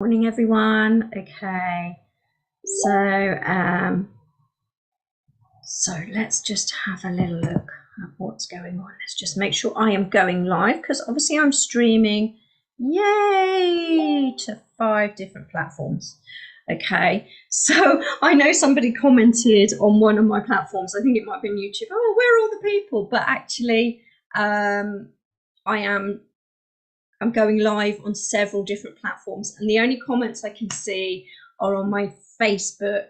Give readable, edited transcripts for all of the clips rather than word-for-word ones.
Morning everyone. Okay, so let's just have a little look at what's going on. Let's just make sure I am going live, because obviously I'm streaming, yay, to 5 different platforms. Okay, so I know somebody commented on one of my platforms, I think it might have been YouTube, oh, where are all the people? But actually I'm going live on several different platforms, and the only comments I can see are on my Facebook.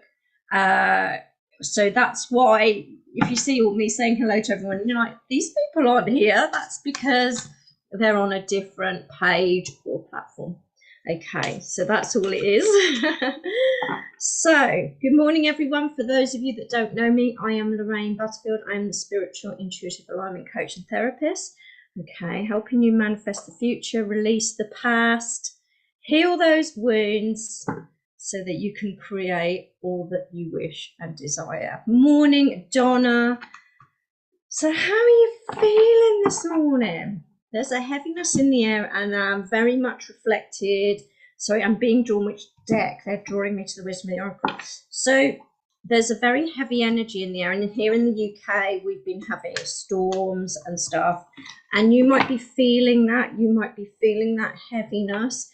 So that's why if you see all me saying hello to everyone, you're like, these people aren't here, that's because they're on a different page or platform. Okay, so that's all it is. So good morning everyone. For those of you that don't know me, I am Lorraine Butterfield. I'm the spiritual intuitive alignment coach and therapist. Okay, helping you manifest the future, release the past, heal those wounds so that you can create all that you wish and desire. Morning, Donna. So how are you feeling this morning? There's a heaviness in the air, and I'm very much reflected. Sorry, I'm being drawn. Which deck? They're drawing me to the Wisdom of the Oracle. So there's a very heavy energy in the air, and here in the UK we've been having storms and stuff, and you might be feeling that. You might be feeling that heaviness.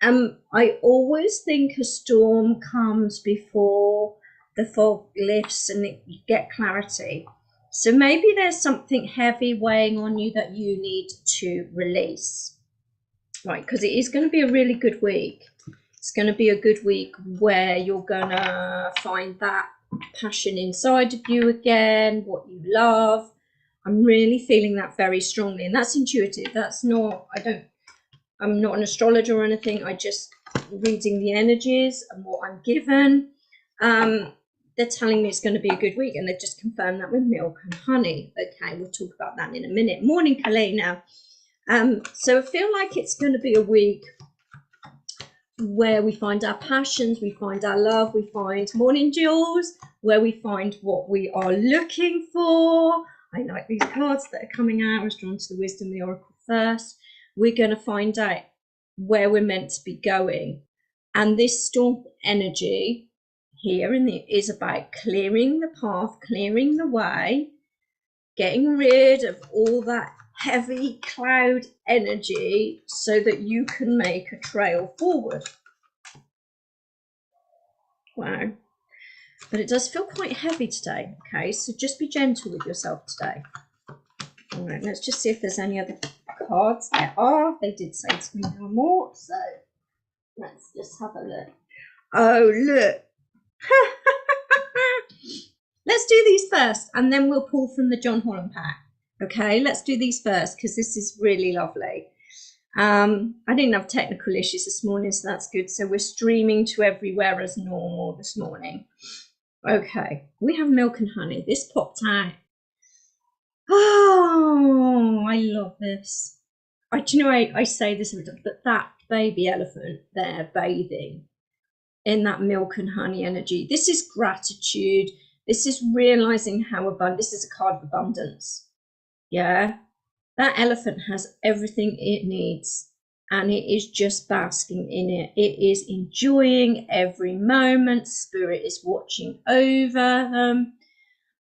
I always think a storm comes before the fog lifts and you get clarity. So maybe there's something heavy weighing on you that you need to release, right? Because it is going to be a really good week. It's going to be a good week where you're going to find that passion inside of you again, what you love. I'm really feeling that very strongly, and that's intuitive. That's not, I'm not an astrologer or anything. I just reading the energies and what I'm given. They're telling me it's going to be a good week, and they've just confirmed that with milk and honey. Okay, we'll talk about that in a minute. Morning, Kalina. So I feel like it's going to be a week where we find our passions, we find our love, we find, morning Jules, where we find what we are looking for. I like these cards that are coming out. I was drawn to the Wisdom of the Oracle first. We're going to find out where we're meant to be going. And this storm energy here is about clearing the path, clearing the way, getting rid of all that heavy cloud energy so that you can make a trail forward. Wow. But it does feel quite heavy today. Okay, so just be gentle with yourself today. All right, let's just see if there's any other cards. There are. They did say to me no more, so let's just have a look. Oh, look. Let's do these first, and then we'll pull from the John Holland pack. Okay, let's do these first, because this is really lovely. I didn't have technical issues this morning, so that's good. So we're streaming to everywhere as normal this morning. Okay, we have milk and honey. This popped out. Oh, I love this. Do you know, I say this every time, but that baby elephant there bathing in that milk and honey energy. This is gratitude. This is realizing how abundant. This is a card of abundance. Yeah, that elephant has everything it needs, and it is just basking in it. It is enjoying every moment. Spirit is watching over them.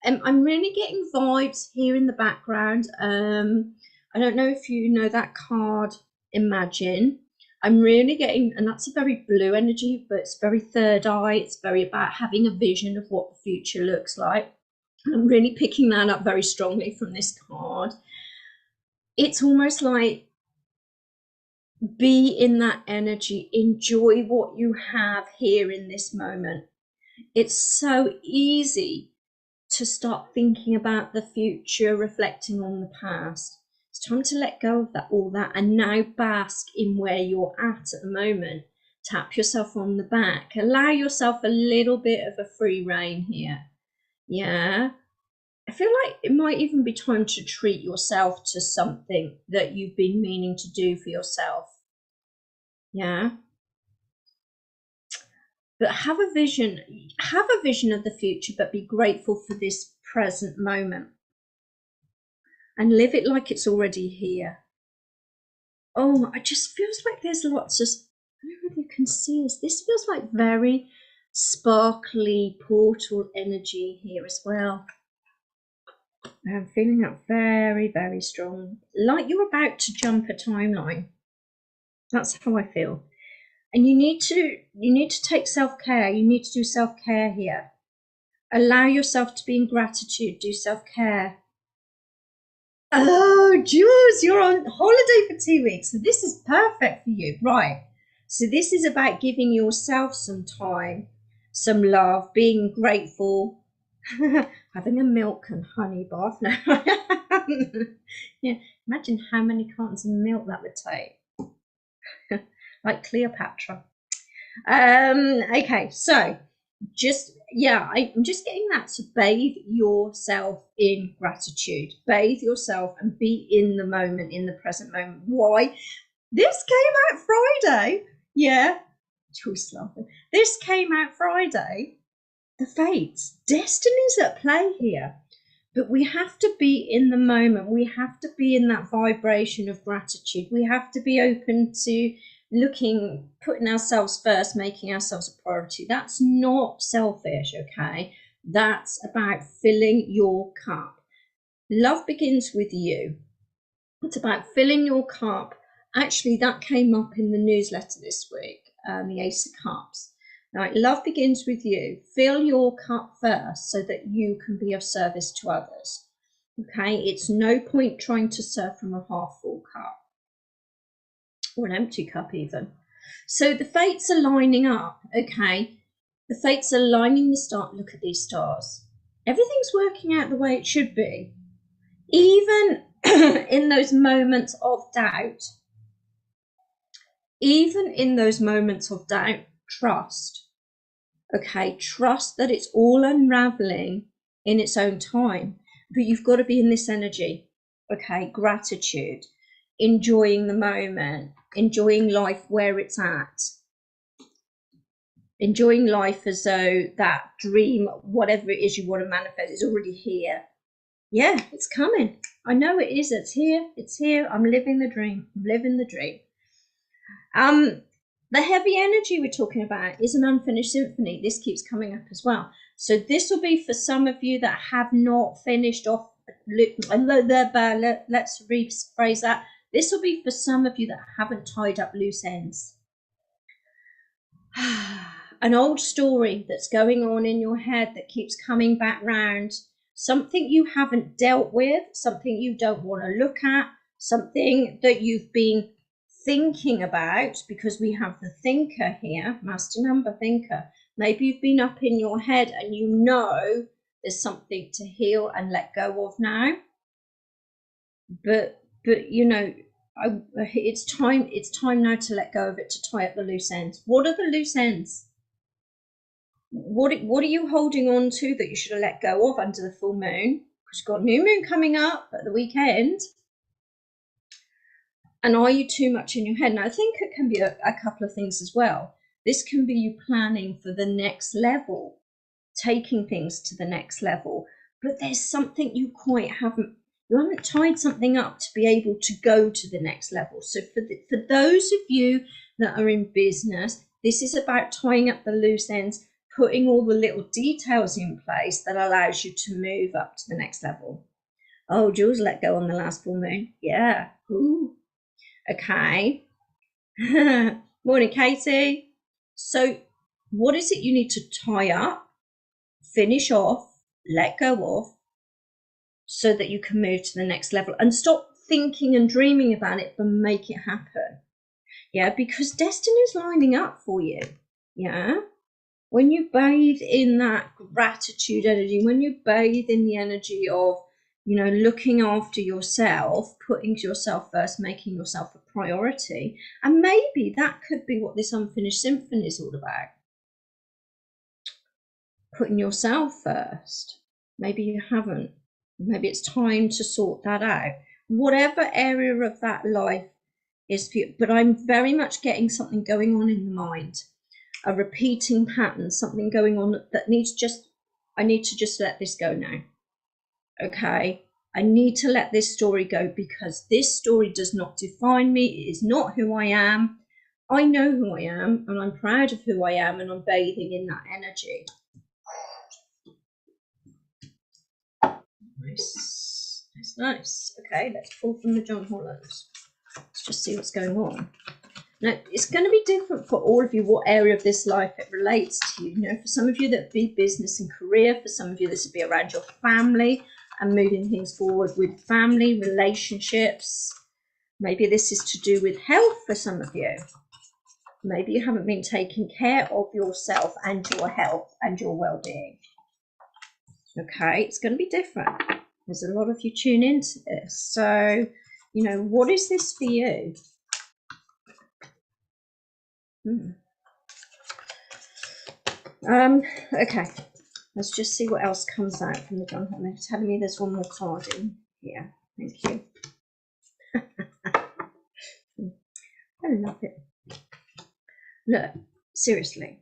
I'm really getting vibes here in the background. I don't know if you know that card, Imagine. I'm really getting, and that's a very blue energy, but it's very third eye. It's very about having a vision of what the future looks like. I'm really picking that up very strongly from this card. It's almost like be in that energy, enjoy what you have here in this moment. It's so easy to start thinking about the future, reflecting on the past. It's time to let go of that, all that, and now bask in where you're at the moment. Tap yourself on the back. Allow yourself a little bit of a free rein here. Yeah. I feel like it might even be time to treat yourself to something that you've been meaning to do for yourself. Yeah. But have a vision of the future, but be grateful for this present moment and live it like it's already here. Oh, it just feels like there's lots of I don't know if you can see this. This feels like very sparkly portal energy here as well. I'm feeling that very, very strong, like you're about to jump a timeline. That's how I feel. And you need to take self-care. You need to do self-care here. Allow yourself to be in gratitude. Do self-care. Oh, Jules, you're on holiday for 2 weeks, so this is perfect for you, right? So this is about giving yourself some time, some love, being grateful, having a milk and honey bath. No. Yeah, imagine how many cartons of milk that would take. Like Cleopatra. Okay, so I'm just getting that to bathe yourself in gratitude. Bathe yourself and be in the moment, in the present moment. Why? This came out Friday. Yeah, Jules laughing. This came out Friday. The fates, destiny's at play here. But we have to be in the moment. We have to be in that vibration of gratitude. We have to be open to putting ourselves first, making ourselves a priority. That's not selfish, okay? That's about filling your cup. Love begins with you. It's about filling your cup. Actually, that came up in the newsletter this week, the Ace of Cups. Right, love begins with you. Fill your cup first so that you can be of service to others. Okay, it's no point trying to serve from a half full cup or an empty cup even. So the fates are lining up, okay? The fates are lining the stars. Look at these stars. Everything's working out the way it should be. Even in those moments of doubt, trust. Okay, trust that it's all unraveling in its own time, but you've got to be in this energy. Okay, gratitude, enjoying the moment, enjoying life where it's at, enjoying life as though that dream, whatever it is you want to manifest, is already here. Yeah, it's coming. I know it is. It's here. It's here. I'm living the dream. I'm living the dream. The heavy energy we're talking about is an unfinished symphony. This keeps coming up as well. So this will be for some of you that have not finished off. Let's rephrase that. This will be for some of you that haven't tied up loose ends. An old story that's going on in your head that keeps coming back round. Something you haven't dealt with, something you don't want to look at, something that you've been thinking about, because we have the thinker here, master number thinker. Maybe you've been up in your head and you know there's something to heal and let go of now. But you know, it's time now to let go of it, to tie up the loose ends. What are the loose ends? What are you holding on to that you should have let go of under the full moon? Because you've got new moon coming up at the weekend. And are you too much in your head? Now, I think it can be a couple of things as well. This can be you planning for the next level, taking things to the next level. But there's something you haven't tied something up to be able to go to the next level. So for those of you that are in business, this is about tying up the loose ends, putting all the little details in place that allows you to move up to the next level. Oh, Jules let go on the last full moon. Yeah. Ooh. Okay. Morning, Katie. So what is it you need to tie up, finish off, let go of, so that you can move to the next level and stop thinking and dreaming about it, but make it happen? Yeah, because destiny is lining up for you. Yeah. When you bathe in that gratitude energy, when you bathe in the energy of, looking after yourself, putting yourself first, making yourself a priority. And maybe that could be what this unfinished symphony is all about. Putting yourself first. Maybe you haven't. Maybe it's time to sort that out. Whatever area of that life is for you. But I'm very much getting something going on in the mind. A repeating pattern, something going on that I need to just let this go now. Okay, I need to let this story go, because this story does not define me. It is not who I am. I know who I am, and I'm proud of who I am, and I'm bathing in that energy. Nice, nice, nice. Okay, let's pull from the John Holland. Let's just see what's going on. Now, it's going to be different for all of you, what area of this life it relates to. You know, for some of you, that'd be business and career. For some of you, this would be around your family and moving things forward with family, relationships. Maybe this is to do with health for some of you. Maybe you haven't been taking care of yourself and your health and your well-being. Okay, it's going to be different. There's a lot of you tune into this. So, you know, what is this for you? Okay, let's just see what else comes out from the John Holland. They're telling me there's one more card in here. Thank you. I love it. Look, seriously.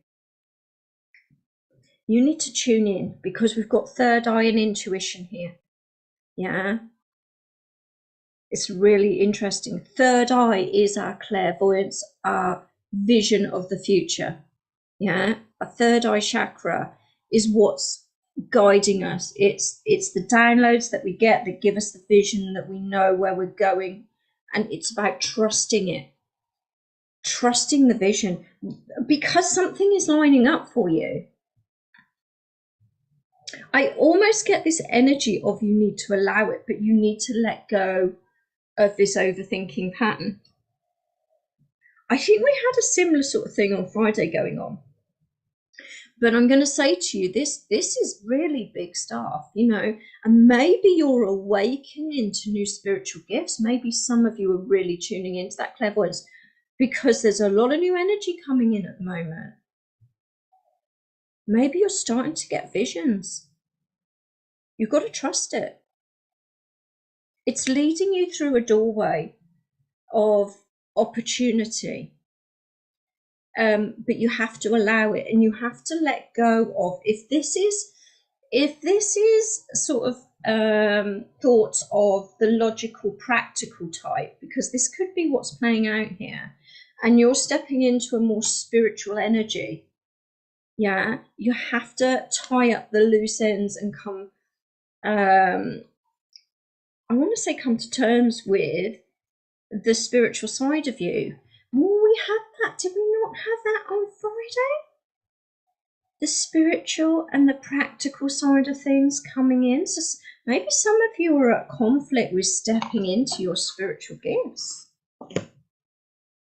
You need to tune in because we've got third eye and intuition here. Yeah. It's really interesting. Third eye is our clairvoyance, our vision of the future. Yeah. A third eye chakra is what's guiding us. It's the downloads that we get that give us the vision, that we know where we're going. And it's about trusting it. Trusting the vision because something is lining up for you. I almost get this energy of you need to allow it, but you need to let go of this overthinking pattern. I think we had a similar sort of thing on Friday going on. But I'm going to say to you, this is really big stuff, you know, and maybe you're awakening to new spiritual gifts. Maybe some of you are really tuning into that clairvoyance because there's a lot of new energy coming in at the moment. Maybe you're starting to get visions. You've got to trust it. It's leading you through a doorway of opportunity. But you have to allow it, and you have to let go of if this is sort of thoughts of the logical, practical type, because this could be what's playing out here, and you're stepping into a more spiritual energy. Yeah, you have to tie up the loose ends and come. I want to say come to terms with the spiritual side of you. Well, we had that. Did we not have that on Friday? The spiritual and the practical side of things coming in. So maybe some of you are at conflict with stepping into your spiritual gifts.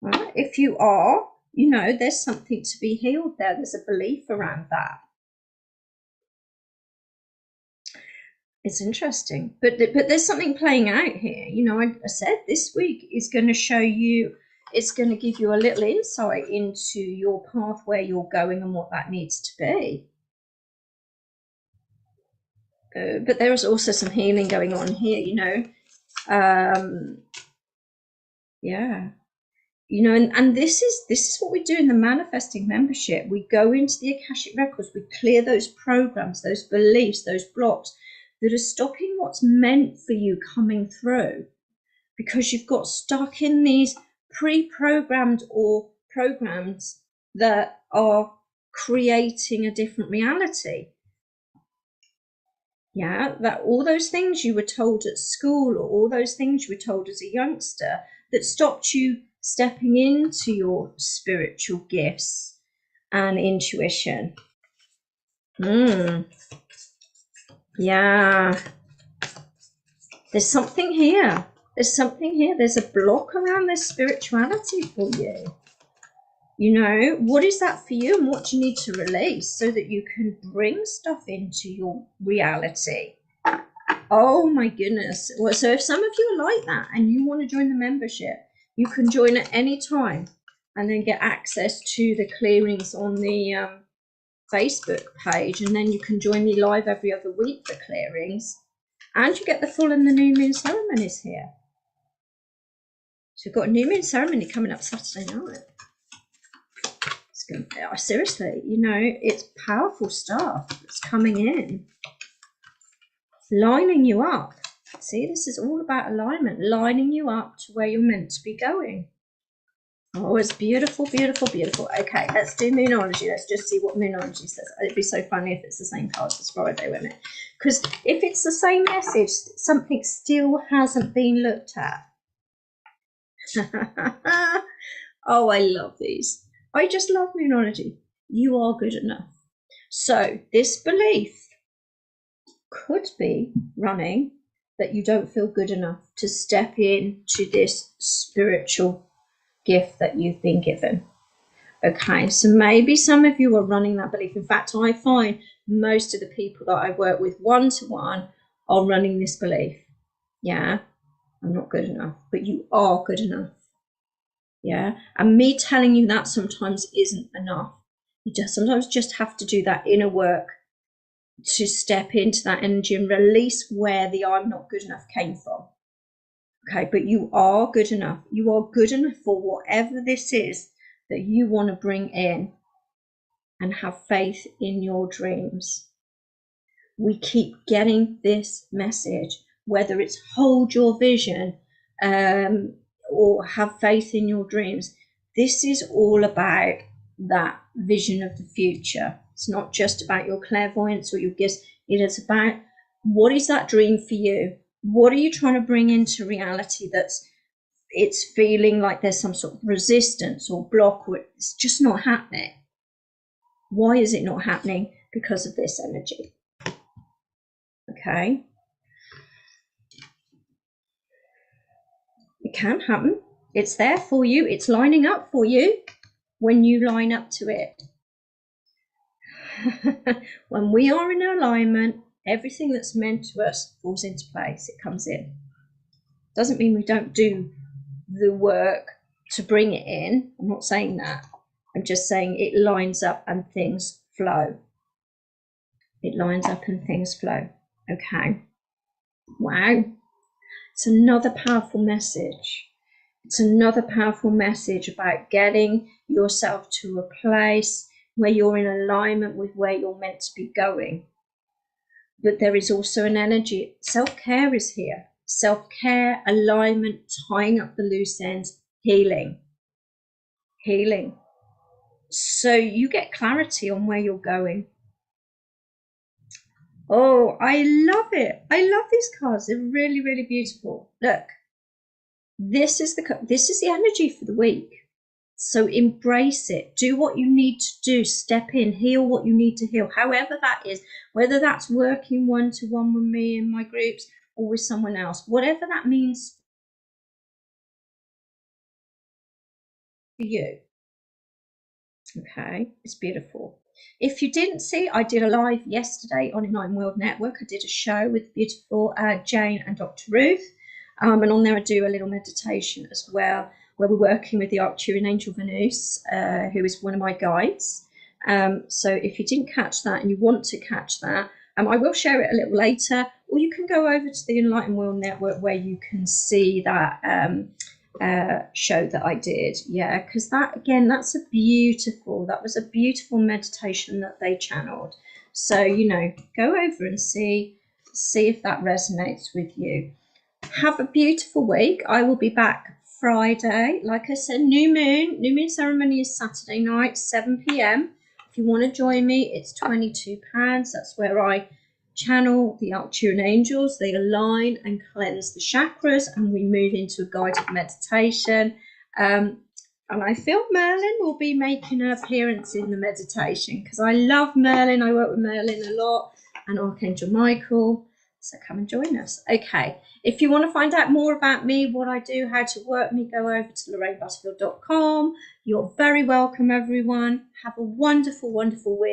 Right? If you are, you know, there's something to be healed there. There's a belief around that. It's interesting, but there's something playing out here. You know, I said this week is going to show you, it's going to give you a little insight into your path, where you're going and what that needs to be. But there is also some healing going on here, you know. Yeah. You know, and this is what we do in the manifesting membership. We go into the Akashic records, we clear those programs, those beliefs, those blocks that are stopping what's meant for you coming through, because you've got stuck in these pre-programmed or programs that are creating a different reality. Yeah, that all those things you were told at school, or all those things you were told as a youngster, that stopped you stepping into your spiritual gifts and intuition. Yeah. There's something here. There's something here. There's a block around this spirituality for you. You know, what is that for you, and what do you need to release so that you can bring stuff into your reality? Oh my goodness. Well, so if some of you are like that and you want to join the membership, you can join at any time and then get access to the clearings on the Facebook page, and then you can join me live every other week for clearings, and you get the full and the new moon ceremonies here. So we've got a new moon ceremony coming up Saturday night. It's going to, seriously, you know, it's powerful stuff that's coming in, lining you up. See, this is all about alignment, lining you up to where you're meant to be going. Oh, it's beautiful, beautiful, beautiful. Okay, let's do Moonology. Let's just see what Moonology says. It'd be so funny if it's the same cards as Friday, wouldn't it? Because if it's the same message, something still hasn't been looked at. Oh, I love these. I just love Moonology. You are good enough. So this belief could be running that you don't feel good enough to step into this spiritual gift that you've been given. Okay, so maybe some of you are running that belief. In fact, I find most of the people that I work with one-to-one are running this belief. Yeah, I'm not good enough, but you are good enough. Yeah, and me telling you that sometimes isn't enough. You just sometimes just have to do that inner work to step into that energy and release where the I'm not good enough came from. Okay, but you are good enough. You are good enough for whatever this is that you want to bring in, and have faith in your dreams. We keep getting this message, whether it's hold your vision or have faith in your dreams. This is all about that vision of the future. It's not just about your clairvoyance or your gifts. It is about what is that dream for you? What are you trying to bring into reality it's feeling like there's some sort of resistance or block, or it's just not happening? Why is it not happening? Because of this energy. Okay. It can happen. It's there for you. It's lining up for you when you line up to it. When we are in alignment, everything that's meant to us falls into place. It comes in. Doesn't mean we don't do the work to bring it in. I'm not saying that. I'm just saying it lines up and things flow. It lines up and things flow. Okay. Wow. It's another powerful message. It's another powerful message about getting yourself to a place where you're in alignment with where you're meant to be going. But there is also an energy. Self-care is here. Self-care, alignment, tying up the loose ends, healing. Healing. So you get clarity on where you're going. Oh, I love it. I love these cards. They're really, really beautiful. Look, this is the energy for the week. So embrace it. Do what you need to do. Step in. Heal what you need to heal. However that is, whether that's working one-to-one with me in my groups or with someone else, whatever that means for you. Okay, it's beautiful. If you didn't see, I did a live yesterday on Enlightened World Network. I did a show with beautiful Jane and Dr. Ruth. And on there I do a little meditation as well, where we're working with the Arcturian angel Venus, who is one of my guides. So if you didn't catch that and you want to catch that, I will share it a little later, or you can go over to the Enlightened World Network where you can see that show that I did. Yeah, because that was a beautiful meditation that they channeled. So, go over and see if that resonates with you. Have a beautiful week. I will be back Friday. Like I said, new moon ceremony is Saturday night, 7 p.m. If you want to join me, it's £22. That's where I channel the Arcturian angels. They align and cleanse the chakras, and we move into a guided meditation. And I feel Merlin will be making an appearance in the meditation, because I love Merlin. I work with Merlin a lot, and Archangel Michael. So come and join us. Okay. If you want to find out more about me, what I do, how to work me, go over to LorraineButterfield.com. You're very welcome, everyone. Have a wonderful, wonderful week.